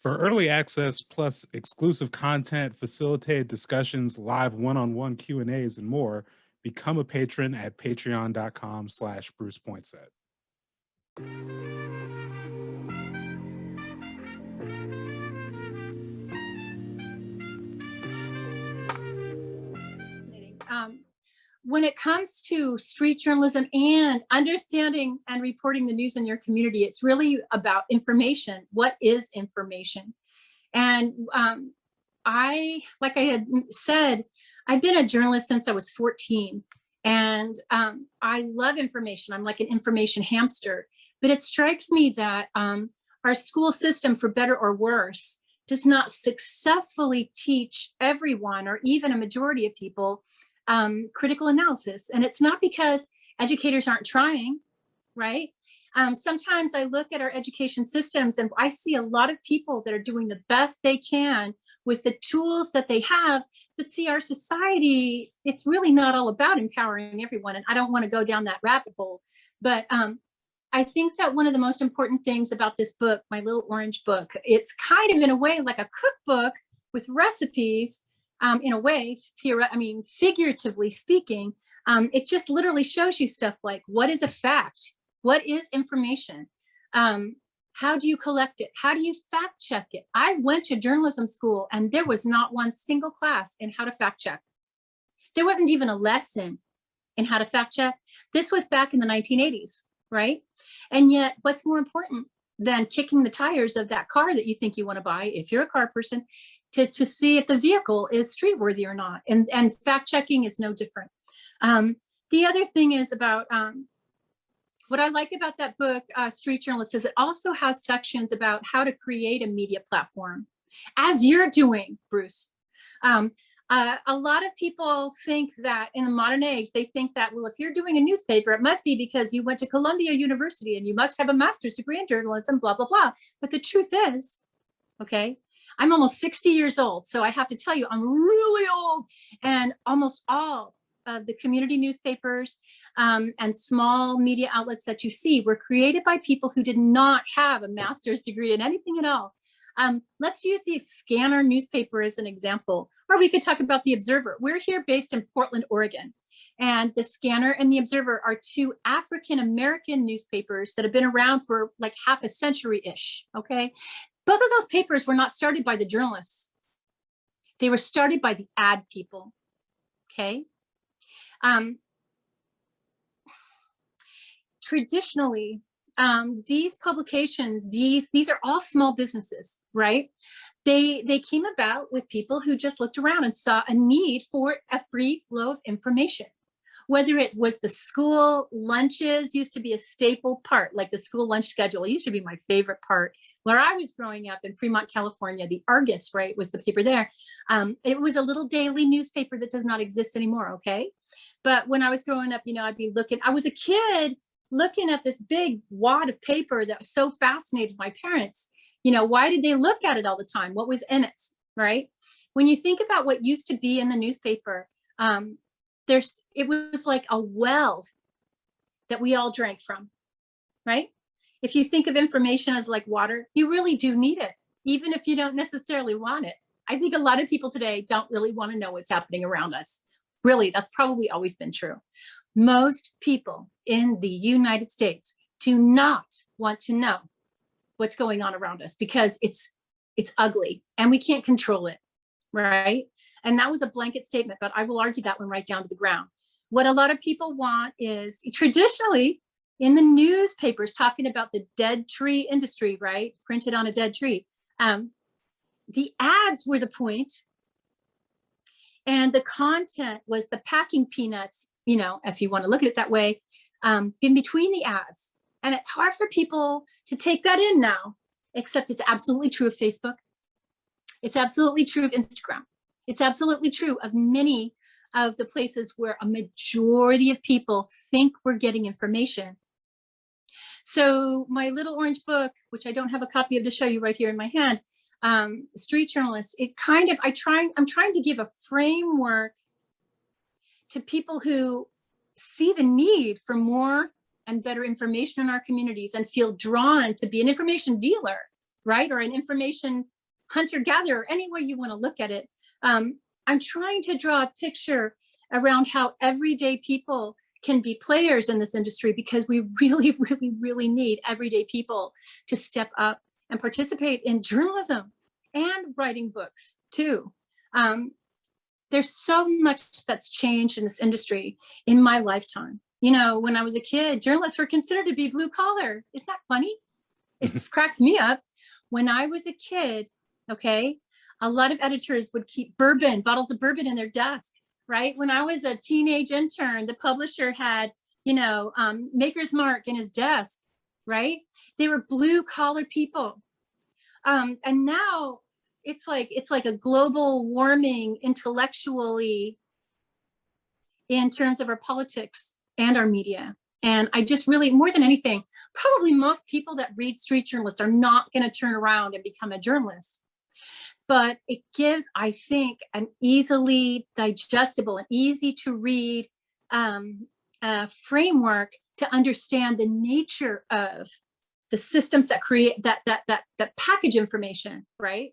For early access plus exclusive content, facilitated discussions, live one-on-one Q&As, and more, become a patron at patreon.com/Bruce Poinsett. When it comes to street journalism and understanding and reporting the news in your community, it's really about information. What is information? And like I had said, I've been a journalist since I was 14. And I love information. I'm like an information hamster. But it strikes me that our school system, for better or worse, does not successfully teach everyone, or even a majority of people, critical analysis. And it's not because educators aren't trying, right? Sometimes I look at our education systems and I see a lot of people that are doing the best they can with the tools that they have. But see, our society, it's really not all about empowering everyone. And I don't want to go down that rabbit hole. But I think that one of the most important things about this book, my little orange book, it's kind of in a way like a cookbook with recipes. In a way, figuratively speaking, it just literally shows you stuff like, what is a fact? What is information? How do you collect it? How do you fact check it? I went to journalism school and there was not one single class in how to fact check. There wasn't even a lesson in how to fact check. This was back in the 1980s, right? And yet, what's more important than kicking the tires of that car that you think you want to buy, if you're a car person, to see if the vehicle is street worthy or not. And fact checking is no different. The other thing is about what I like about that book, Street Journalist, is it also has sections about how to create a media platform, as you're doing, Bruce. A lot of people think that in the modern age, they think that, well, if you're doing a newspaper, it must be because you went to Columbia University and you must have a master's degree in journalism, blah, blah, blah. But the truth is, okay, I'm almost 60 years old. So I have to tell you, I'm really old. And almost all of the community newspapers and small media outlets that you see were created by people who did not have a master's degree in anything at all. Let's use the Scanner newspaper as an example, or we could talk about the Observer. We're here based in Portland, Oregon. And the Scanner and the Observer are two African-American newspapers that have been around for like half a century-ish, okay? Both of those papers were not started by the journalists. They were started by the ad people, okay? Traditionally, these publications, these are all small businesses, right? They came about with people who just looked around and saw a need for a free flow of information. Whether it was the school lunches used to be a staple part, like the school lunch schedule used to be my favorite part. Where I was growing up in Fremont, California, the Argus, right, was the paper there. It was a little daily newspaper that does not exist anymore, okay? But when I was growing up, I'd be looking, I was a kid looking at this big wad of paper that so fascinated my parents. Why did they look at it all the time? What was in it, right? When you think about what used to be in the newspaper, it was like a well that we all drank from, right? If you think of information as like water, you really do need it, even if you don't necessarily want it. I think a lot of people today don't really want to know what's happening around us. Really, that's probably always been true. Most people in the United States do not want to know what's going on around us because it's ugly and we can't control it, right? And that was a blanket statement, but I will argue that one right down to the ground. What a lot of people want is, traditionally, in the newspapers talking about the dead tree industry, right? Printed on a dead tree. The ads were the point. And the content was the packing peanuts, if you want to look at it that way, in between the ads. And it's hard for people to take that in now, except it's absolutely true of Facebook. It's absolutely true of Instagram. It's absolutely true of many of the places where a majority of people think we're getting information. So my little orange book, which I don't have a copy of to show you right here in my hand, Street Journalist, I'm trying to give a framework to people who see the need for more and better information in our communities and feel drawn to be an information dealer right? Or an information hunter-gatherer, any way you want to look at it. I'm trying to draw a picture around how everyday people can be players in this industry, because we really, really, really need everyday people to step up and participate in journalism and writing books too. There's so much that's changed in this industry in my lifetime. You know, when I was a kid, journalists were considered to be blue collar. Isn't that funny? It cracks me up. When I was a kid, okay, a lot of editors would keep bottles of bourbon in their desk, right? When I was a teenage intern, the publisher had, Maker's Mark in his desk, right? They were blue collar people. And now it's like a global warming intellectually in terms of our politics and our media. And I just really, more than anything, probably most people that read street journalists are not going to turn around and become a journalist. But it gives, I think, an easily digestible and easy to read framework to understand the nature of the systems that create that package information, right?